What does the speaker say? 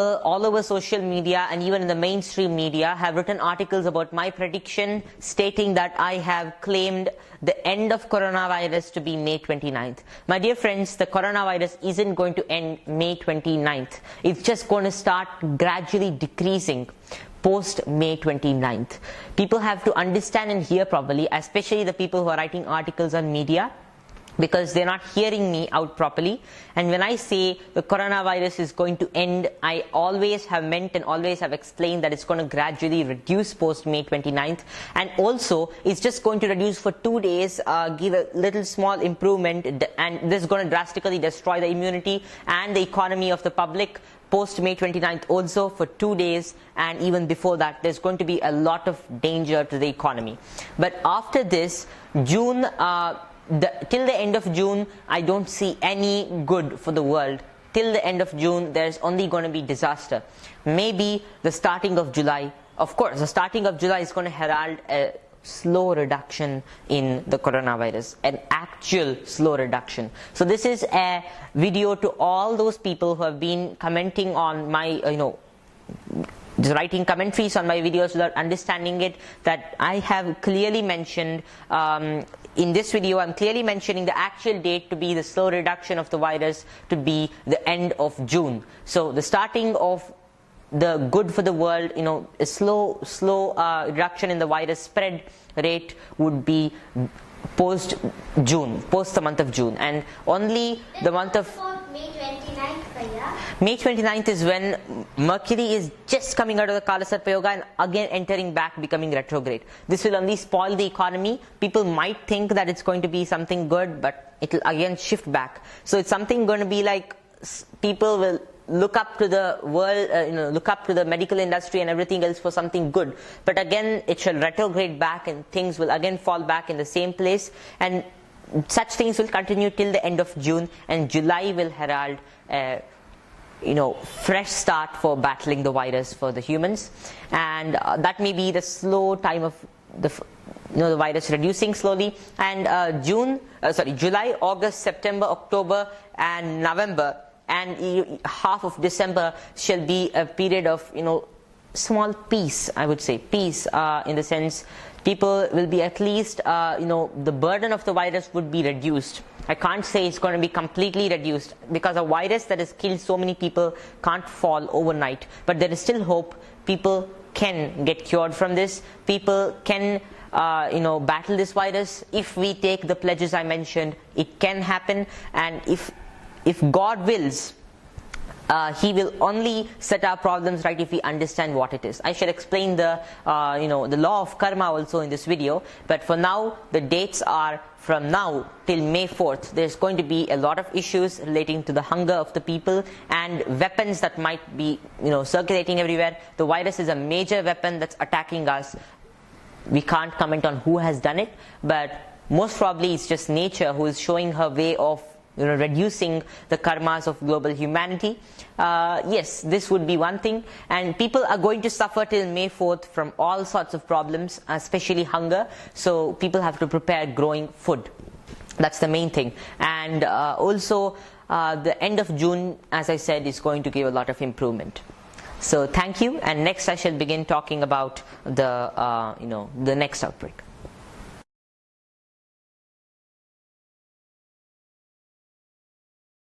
all over social media and even in the mainstream media have written articles about my prediction, stating that I have claimed the end of coronavirus to be May 29th. My dear friends, the coronavirus isn't going to end May 29th. It's just going to start gradually decreasing post May 29th. People have to understand and hear properly, especially the people who are writing articles on media, because they're not hearing me out properly. And when I say the coronavirus is going to end, I always have meant and always have explained that it's going to gradually reduce post May 29th, and also it's just going to reduce for 2 days, give a little small improvement, and this is going to drastically destroy the immunity and the economy of the public post May 29th also for 2 days, and even before that there's going to be a lot of danger to the economy. But after this, June, till the end of June, I don't see any good for the world. Till the end of June, there's only going to be disaster. Maybe the starting of July. Of course, the starting of July is going to herald a slow reduction in the coronavirus, an actual slow reduction. So this is a video to all those people who have been commenting on my, just writing commentaries on my videos without understanding it, that I have clearly mentioned in this video. I'm clearly mentioning the actual date to be the slow reduction of the virus to be the end of June. So the starting of the good for the world, a slow reduction in the virus spread rate would be post June, post the month of June, and only the month of May 29th, Bhaiya. May 29th is when Mercury is just coming out of the Kala Sarpa Yoga and again entering back, becoming retrograde. This will only spoil the economy. People might think that it's going to be something good, but it will again shift back. So it's something going to be like people will look up to the world, look up to the medical industry and everything else for something good. But again, it shall retrograde back and things will again fall back in the same place. And such things will continue till the end of June, and July will herald fresh start for battling the virus for the humans. And that may be the slow time of the virus reducing slowly. And July, August, September, October and November and half of December shall be a period of small peace. I would say peace in the sense people will be at least the burden of the virus would be reduced. I can't say it's going to be completely reduced, because a virus that has killed so many people can't fall overnight, but there is still hope. People can get cured from this. People can battle this virus. If we take the pledges I mentioned, it can happen. And if God wills, He will only set our problems right if we understand what it is. I shall explain the law of karma also in this video, but for now the dates are from now till May 4th. There's going to be a lot of issues relating to the hunger of the people and weapons that might be circulating everywhere. The virus is a major weapon that's attacking us. We can't comment on who has done it, but most probably it's just nature who is showing her way of reducing the karmas of global humanity. Yes, this would be one thing, and people are going to suffer till May 4th from all sorts of problems, especially hunger. So people have to prepare growing food. That's the main thing. And also the end of June, as I said, is going to give a lot of improvement. So thank you, and next I shall begin talking about the next outbreak.